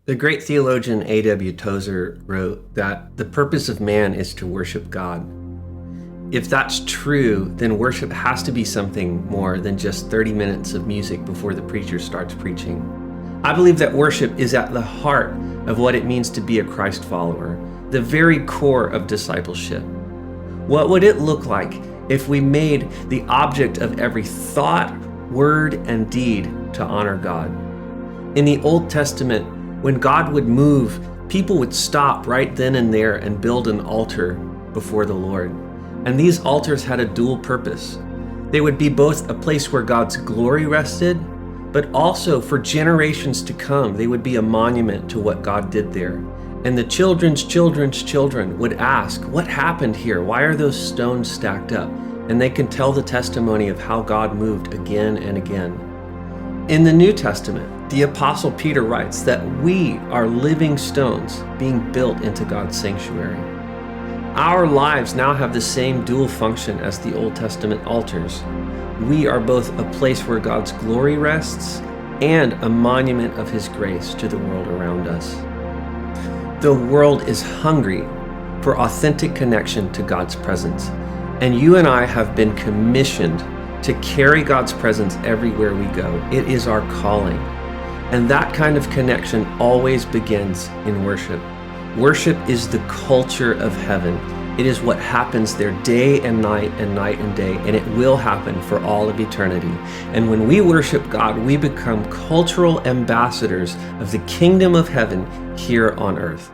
The great theologian A.W. Tozer wrote that the purpose of man is to worship God. If that's true, then worship has to be something more than just 30 minutes of music before the preacher starts preaching. I believe that worship is at the heart of what it means to be a Christ follower, the very core of discipleship. What would it look like if we made the object of every thought, word, and deed to honor God? In the Old Testament, when God would move, people would stop right then and there and build an altar before the Lord. And these altars had a dual purpose. They would be both a place where God's glory rested, but also for generations to come, they would be a monument to what God did there. And the children's children would ask, what happened here? Why are those stones stacked up? And they can tell the testimony of how God moved again and again. In the New Testament, the Apostle Peter writes that we are living stones being built into God's sanctuary. Our lives now have the same dual function as the Old Testament altars. We are both a place where God's glory rests and a monument of His grace to the world around us. The world is hungry for authentic connection to God's presence, and you and I have been commissioned to carry God's presence everywhere we go. It is our calling. And that kind of connection always begins in worship. Worship is the culture of heaven. It is what happens there day and night and day, and it will happen for all of eternity. And when we worship God, we become cultural ambassadors of the kingdom of heaven here on earth.